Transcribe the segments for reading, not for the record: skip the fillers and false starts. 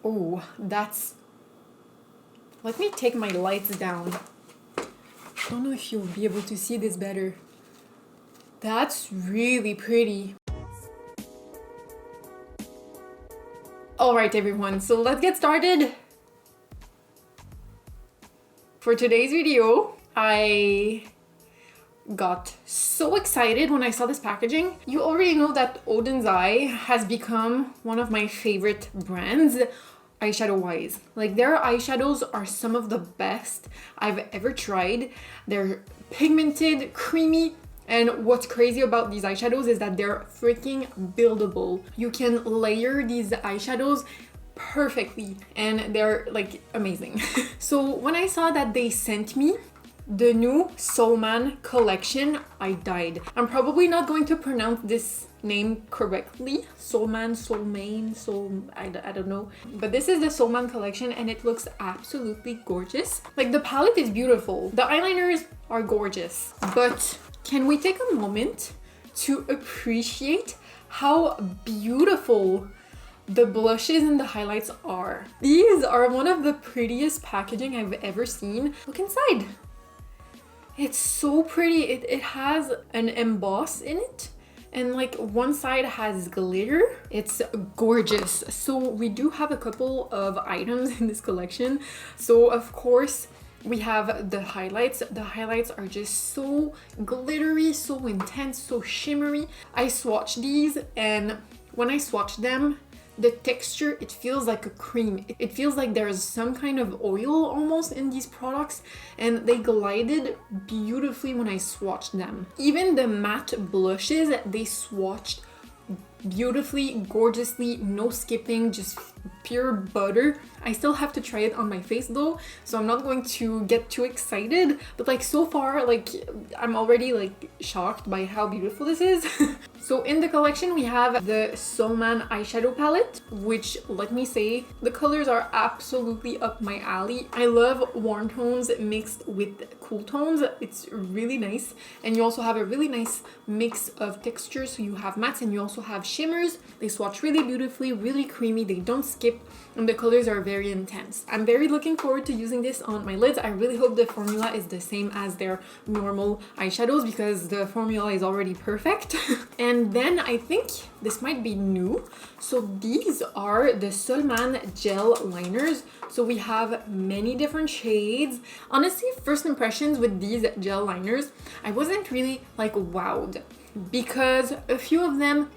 Oh, that's... Let me take my lights down. I don't know if you'll be able to see this better. That's really pretty. Alright everyone, so let's get started. For today's video, I got so excited when I saw this packaging. You already know that Oden's Eye has become one of my favorite brands, eyeshadow wise. Like, their eyeshadows are some of the best I've ever tried. They're pigmented, creamy, and what's crazy about these eyeshadows is that they're freaking buildable. You can layer these eyeshadows perfectly and they're like amazing. So when I saw that they sent me the new Solmane collection, I died. I'm probably not going to pronounce this name correctly. Solmane, I don't know. But this is the Solmane collection and it looks absolutely gorgeous. Like, the palette is beautiful. The eyeliners are gorgeous. But can we take a moment to appreciate how beautiful the blushes and the highlights are? These are one of the prettiest packaging I've ever seen. Look inside. It's so pretty. It has an emboss in it, and like one side has glitter. It's gorgeous. So we do have a couple of items in this collection. So of course we have the highlights. The highlights are just so glittery, so intense, so shimmery. I swatched these, and when I swatched them, the texture, it feels like a cream. It feels like there's some kind of oil almost in these products, and they glided beautifully when I swatched them. Even the matte blushes, they swatched beautifully, gorgeously, no skipping, just pure butter. I still have to try it on my face though, so I'm not going to get too excited, but like so far, like I'm already like shocked by how beautiful this is. So in the collection we have the Solmane eyeshadow palette, which, let me say, the colors are absolutely up my alley. I love warm tones mixed with cool tones. It's really nice, and you also have a really nice mix of textures. So you have mattes and you also have shimmers. They swatch really beautifully, really creamy, they don't skip, and the colors are very intense. I'm very looking forward to using this on my lids. I really hope the formula is the same as their normal eyeshadows, because the formula is already perfect. And then I think this might be new. So these are the Solmane gel liners. So we have many different shades. Honestly, first impressions with these gel liners, I wasn't really like wowed, because a few of them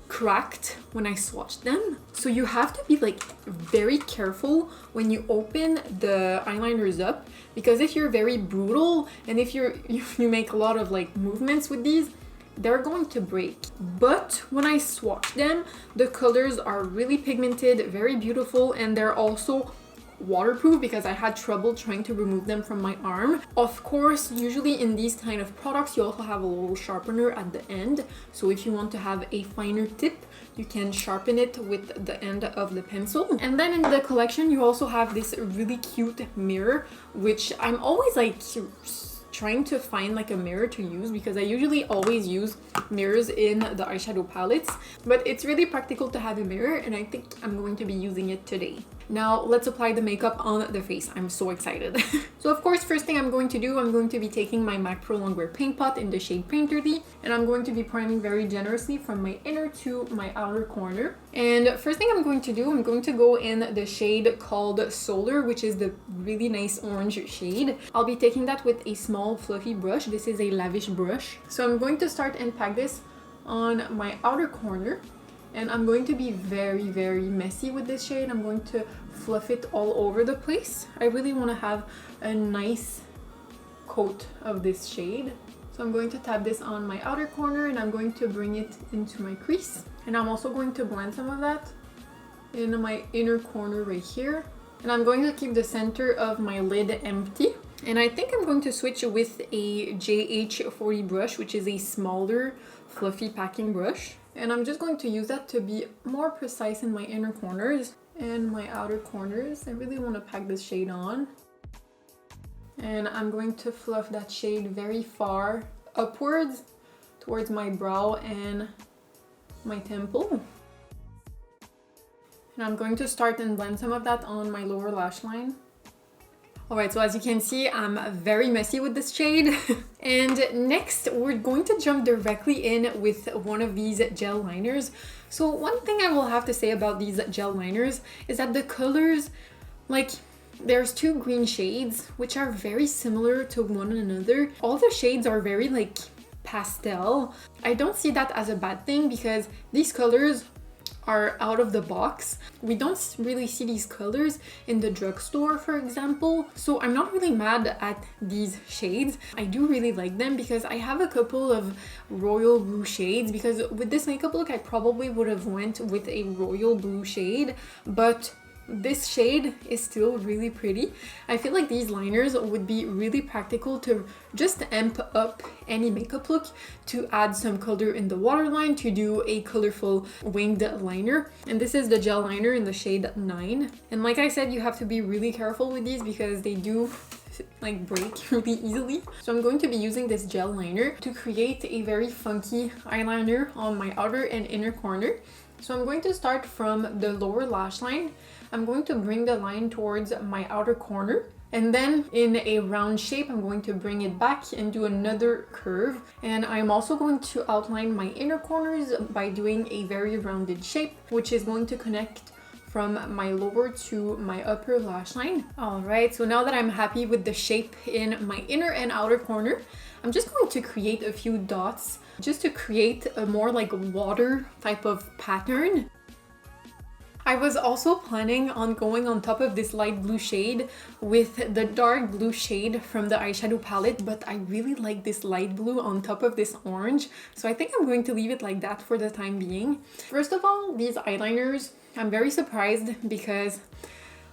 cracked when I swatched them. So you have to be like very careful when you open the eyeliners up, because if you're very brutal and if you make a lot of like movements with these, they're going to break. But when I swatched them, the colors are really pigmented, very beautiful, and they're also waterproof, because I had trouble trying to remove them from my arm. Of course, usually in these kind of products you also have a little sharpener at the end, so if you want to have a finer tip, you can sharpen it with the end of the pencil. And then in the collection you also have this really cute mirror, which I'm always like trying to find like a mirror to use, because I usually always use mirrors in the eyeshadow palettes, but it's really practical to have a mirror, and I think I'm going to be using it today. Now let's apply the makeup on the face. I'm so excited. So of course, first thing I'm going to do, I'm going to be taking my MAC Pro Longwear Paint Pot in the shade Painterly, and I'm going to be priming very generously from my inner to my outer corner. And first thing I'm going to do, I'm going to go in the shade called Solar, which is the really nice orange shade. I'll be taking that with a small fluffy brush. This is a lavish brush. So I'm going to start and pack this on my outer corner, and I'm going to be very, very messy with this shade. I'm going to fluff it all over the place. I really want to have a nice coat of this shade. So I'm going to tap this on my outer corner, and I'm going to bring it into my crease. And I'm also going to blend some of that in my inner corner right here. And I'm going to keep the center of my lid empty. And I think I'm going to switch with a JH40 brush, which is a smaller, fluffy packing brush. And I'm just going to use that to be more precise in my inner corners and my outer corners. I really want to pack this shade on. And I'm going to fluff that shade very far upwards towards my brow and my temple. And I'm going to start and blend some of that on my lower lash line. Alright, so as you can see, I'm very messy with this shade. And next, we're going to jump directly in with one of these gel liners. So one thing I will have to say about these gel liners is that the colors, like, there's two green shades, which are very similar to one another. All the shades are very, like, pastel. I don't see that as a bad thing because these colors are out of the box. We don't really see these colors in the drugstore, for example. So I'm not really mad at these shades. I do really like them because I have a couple of royal blue shades, because with this makeup look I probably would have went with a royal blue shade, but this shade is still really pretty. I feel like these liners would be really practical to just amp up any makeup look, to add some color in the waterline, to do a colorful winged liner. And this is the gel liner in the shade 9. And like I said, you have to be really careful with these because they do like break really easily. So I'm going to be using this gel liner to create a very funky eyeliner on my outer and inner corner. So I'm going to start from the lower lash line. I'm going to bring the line towards my outer corner, and then in a round shape I'm going to bring it back and do another curve. And I'm also going to outline my inner corners by doing a very rounded shape, which is going to connect from my lower to my upper lash line. Alright, so now that I'm happy with the shape in my inner and outer corner, I'm just going to create a few dots just to create a more like water type of pattern. I was also planning on going on top of this light blue shade with the dark blue shade from the eyeshadow palette, but I really like this light blue on top of this orange, so I think I'm going to leave it like that for the time being. First of all, these eyeliners, I'm very surprised because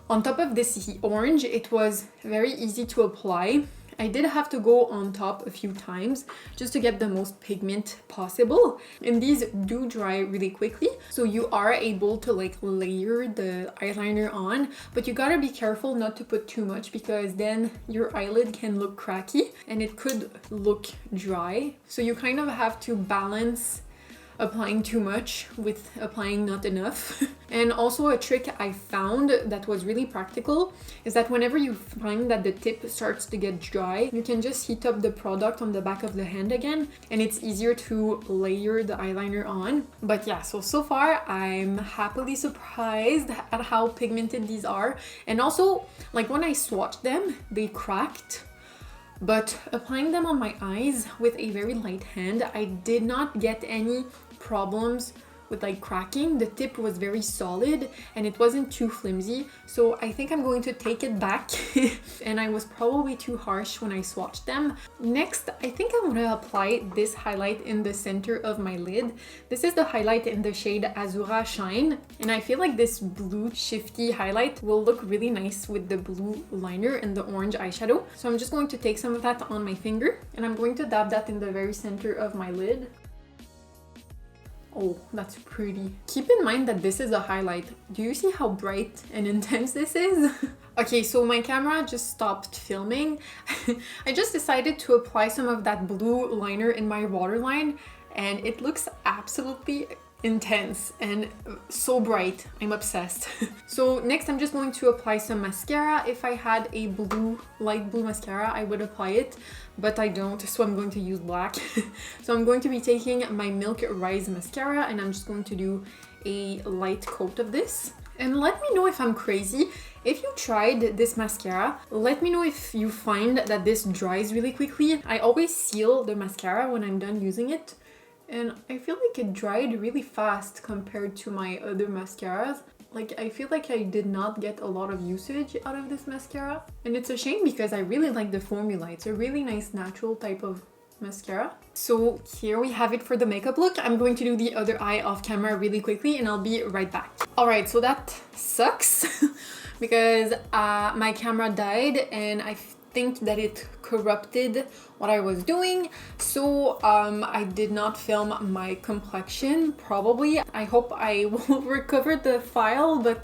on top of this orange, it was very easy to apply. I did have to go on top a few times just to get the most pigment possible. And these do dry really quickly, so you are able to like layer the eyeliner on, but you gotta be careful not to put too much because then your eyelid can look cracky and it could look dry. So you kind of have to balance applying too much with applying not enough. And also a trick I found that was really practical is that whenever you find that the tip starts to get dry, you can just heat up the product on the back of the hand again, and it's easier to layer the eyeliner on. But yeah, so far I'm happily surprised at how pigmented these are. And also, like when I swatched them, they cracked. But applying them on my eyes with a very light hand, I did not get any problems with like cracking. The tip was very solid and it wasn't too flimsy, so I think I'm going to take it back. And I was probably too harsh when I swatched them. Next, I think I'm gonna apply this highlight in the center of my lid. This is the highlight in the shade Azura Shine, and I feel like this blue shifty highlight will look really nice with the blue liner and the orange eyeshadow. So I'm just going to take some of that on my finger and I'm going to dab that in the very center of my lid. Oh, that's pretty. Keep in mind that this is a highlight. Do you see how bright and intense this is? Okay, so my camera just stopped filming. I just decided to apply some of that blue liner in my waterline and it looks absolutely intense and so bright. I'm obsessed. So next I'm just going to apply some mascara. If I had a light blue mascara, I would apply it, but I don't, so I'm going to use black. So I'm going to be taking my Milk Rise mascara and I'm just going to do a light coat of this. And let me know if I'm crazy. If you tried this mascara, let me know if you find that this dries really quickly. I always seal the mascara when I'm done using it, and I feel like it dried really fast compared to my other mascaras. Like, I feel like I did not get a lot of usage out of this mascara. And it's a shame because I really like the formula. It's a really nice natural type of mascara. So here we have it for the makeup look. I'm going to do the other eye off camera really quickly and I'll be right back. Alright, so that sucks because my camera died and I think that it corrupted what I was doing, so I did not film my complexion probably. I hope I will recover the file, but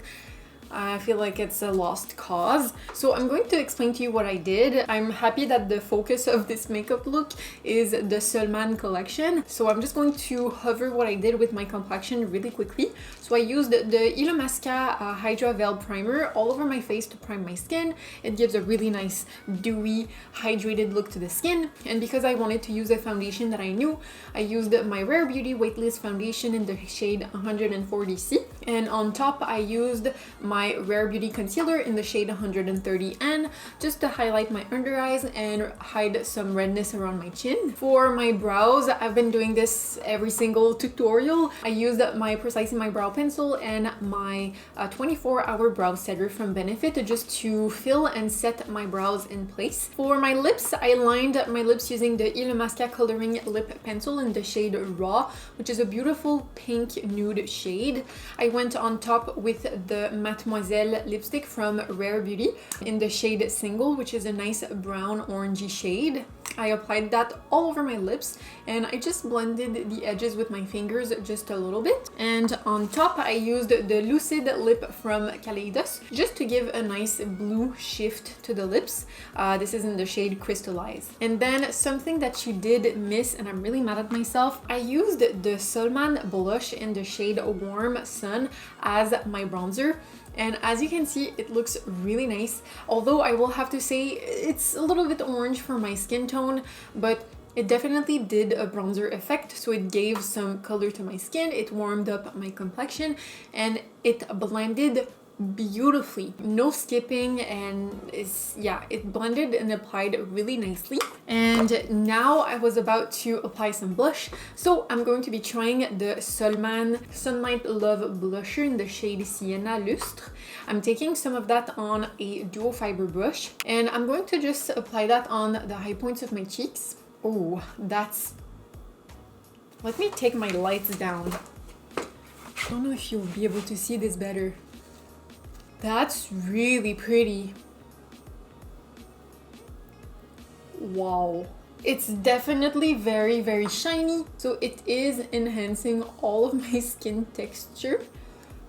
I feel like it's a lost cause. So I'm going to explain to you what I did. I'm happy that the focus of this makeup look is the Solmane collection. So I'm just going to hover what I did with my complexion really quickly. So I used the Illamasqua hydraveil primer all over my face to prime my skin. It gives a really nice dewy hydrated look to the skin. And because I wanted to use a foundation that I knew, I used my Rare Beauty Weightless foundation in the shade 140C. And on top I used my Rare Beauty concealer in the shade 130N just to highlight my under eyes and hide some redness around my chin. For my brows, I've been doing this every single tutorial. I used my Precise in My Brow pencil and my 24-hour brow setter from Benefit just to fill and set my brows in place. For my lips, I lined my lips using the Illamasqua coloring lip pencil in the shade Raw, which is a beautiful pink nude shade. I went on top with the Mattemoiselle lipstick from Rare Beauty in the shade Single, which is a nice brown orangey shade. I applied that all over my lips and I just blended the edges with my fingers just a little bit. And on top I used the Lucid lip from Kaleidos just to give a nice blue shift to the lips. This is in the shade Crystalize. And then something that you did miss, and I'm really mad at myself, I used the Solmane blush in the shade Warm Sun as my bronzer. And as you can see, it looks really nice. Although I will have to say it's a little bit orange for my skin tone, but it definitely did a bronzer effect. So it gave some color to my skin, it warmed up my complexion, and it blended beautifully. No skipping, and it blended and applied really nicely. And now I was about to apply some blush, so I'm going to be trying the Solmane Sunlight Love Blusher in the shade Sienne Lustre. I'm taking some of that on a dual fiber brush and I'm going to just apply that on the high points of my cheeks. Oh, that's... Let me take my lights down. I don't know if you'll be able to see this better. That's really pretty. Wow. It's definitely very, very shiny, so it is enhancing all of my skin texture.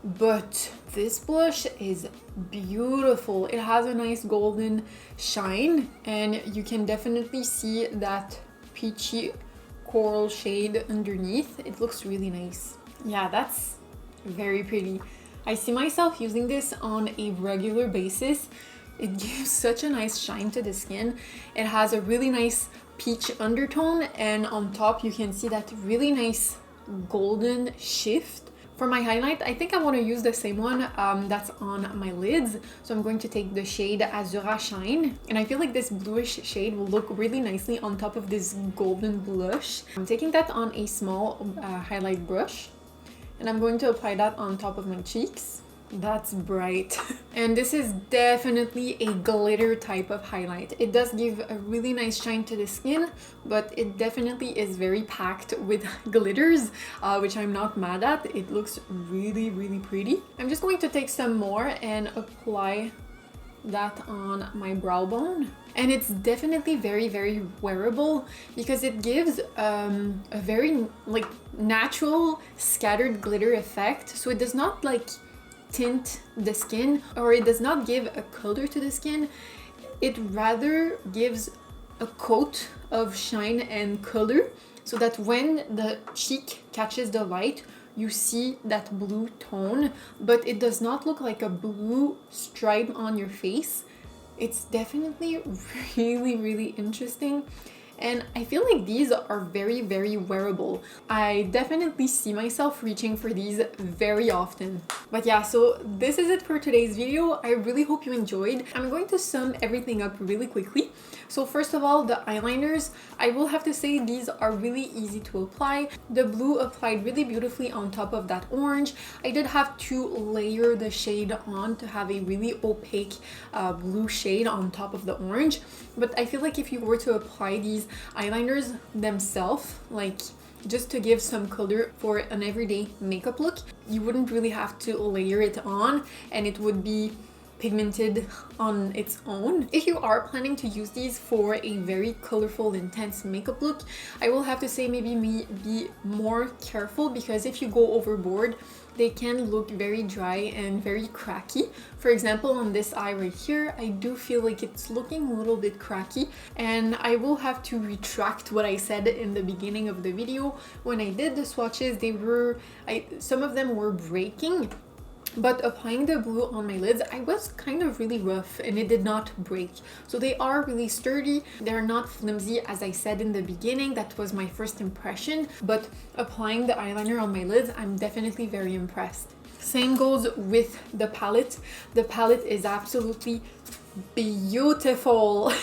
But this blush is beautiful. It has a nice golden shine and you can definitely see that peachy coral shade underneath. It looks really nice. Yeah, that's very pretty. I see myself using this on a regular basis. It gives such a nice shine to the skin. It has a really nice peach undertone, and on top you can see that really nice golden shift. For my highlight, I think I want to use the same one that's on my lids. So I'm going to take the shade Azura Shine. And I feel like this bluish shade will look really nicely on top of this golden blush. I'm taking that on a small highlight brush. And I'm going to apply that on top of my cheeks. That's bright. And this is definitely a glitter type of highlight. It does give a really nice shine to the skin, but it definitely is very packed with glitters, which I'm not mad at. It looks really, really pretty. I'm just going to take some more and apply that on my brow bone. And it's definitely very, very wearable because it gives a very like natural scattered glitter effect. So it does not like tint the skin, or it does not give a color to the skin. It rather gives a coat of shine and color so that when the cheek catches the light, you see that blue tone, but it does not look like a blue stripe on your face. It's definitely really, really interesting. And I feel like these are very, very wearable. I definitely see myself reaching for these very often. But yeah, so this is it for today's video. I really hope you enjoyed. I'm going to sum everything up really quickly. So first of all, the eyeliners, I will have to say these are really easy to apply. The blue applied really beautifully on top of that orange. I did have to layer the shade on to have a really opaque blue shade on top of the orange. But I feel like if you were to apply these eyeliners themselves, like just to give some color for an everyday makeup look, you wouldn't really have to layer it on and it would be pigmented on its own. If you are planning to use these for a very colorful, intense makeup look, I will have to say maybe be more careful, because if you go overboard they can look very dry and very cracky. For example, on this eye right here, I do feel like it's looking a little bit cracky, and I will have to retract what I said in the beginning of the video. When I did the swatches, some of them were breaking. But applying the blue on my lids, I was kind of really rough and it did not break. So they are really sturdy. They're not flimsy, as I said in the beginning. That was my first impression. But applying the eyeliner on my lids, I'm definitely very impressed. Same goes with the palette. The palette is absolutely beautiful.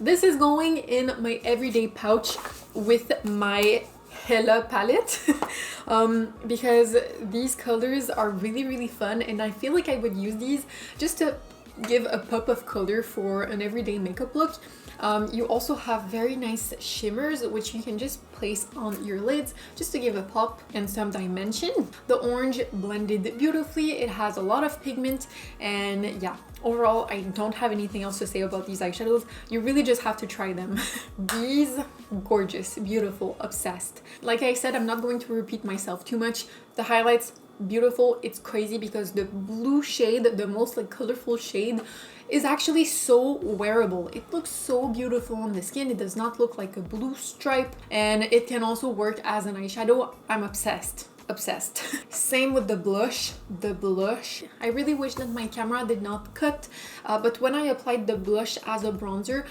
This is going in my everyday pouch with my Hella palette because these colors are really fun, and I feel like I would use these just to give a pop of color for an everyday makeup look. You also have very nice shimmers which you can just place on your lids just to give a pop and some dimension. The orange blended beautifully, it has a lot of pigment, and yeah, overall I don't have anything else to say about these eyeshadows. You really just have to try them. These, gorgeous, beautiful, obsessed. Like I said, I'm not going to repeat myself too much. The highlights, beautiful. It's crazy because the blue shade, the most like colorful shade, is actually so wearable. It looks so beautiful on the skin. It does not look like a blue stripe, and it can also work as an eyeshadow. I'm obsessed. Same with the blush. I really wish that my camera did not cut, but when I applied the blush as a bronzer,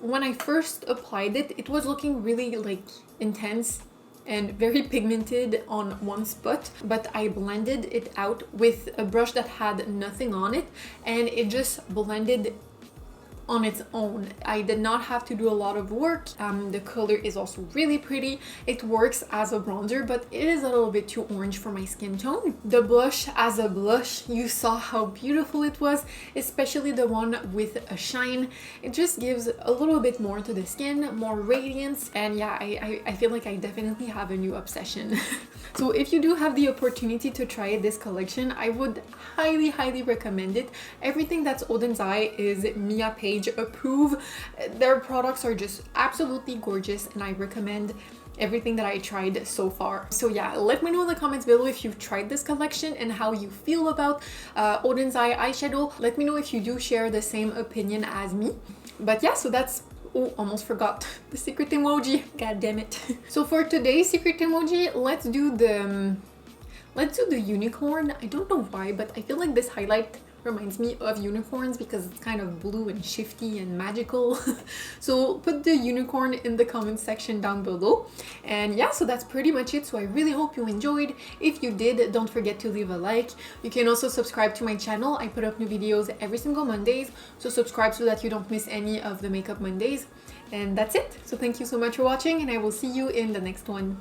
when I first applied it, it was looking really like intense and very pigmented on one spot, but I blended it out with a brush that had nothing on it, and it just blended on its own. I did not have to do a lot of work. The color is also really pretty. It works as a bronzer, but it is a little bit too orange for my skin tone. The blush as a blush, you saw how beautiful it was, especially the one with a shine. It just gives a little bit more to the skin, more radiance, and yeah, I feel like I definitely have a new obsession. So if you do have the opportunity to try this collection, I would highly recommend it. Everything that's Oden's Eye is Mia Page approve. Their products are just absolutely gorgeous, and I recommend everything that I tried so far. So yeah, let me know in the comments below if you've tried this collection and how you feel about Oden's Eye eyeshadow. Let me know if you do share the same opinion as me. But yeah, so that's... Oh, almost forgot the secret emoji. God damn it. So for today's secret emoji, let's do the unicorn. I don't know why, but I feel like this highlight reminds me of unicorns because it's kind of blue and shifty and magical. So put the unicorn in the comment section down below. And yeah, so that's pretty much it. So I really hope you enjoyed. If you did, don't forget to leave a like. You can also subscribe to my channel. I put up new videos every single Mondays, so subscribe so that you don't miss any of the Makeup Mondays. And that's it. So thank you so much for watching, and I will see you in the next one.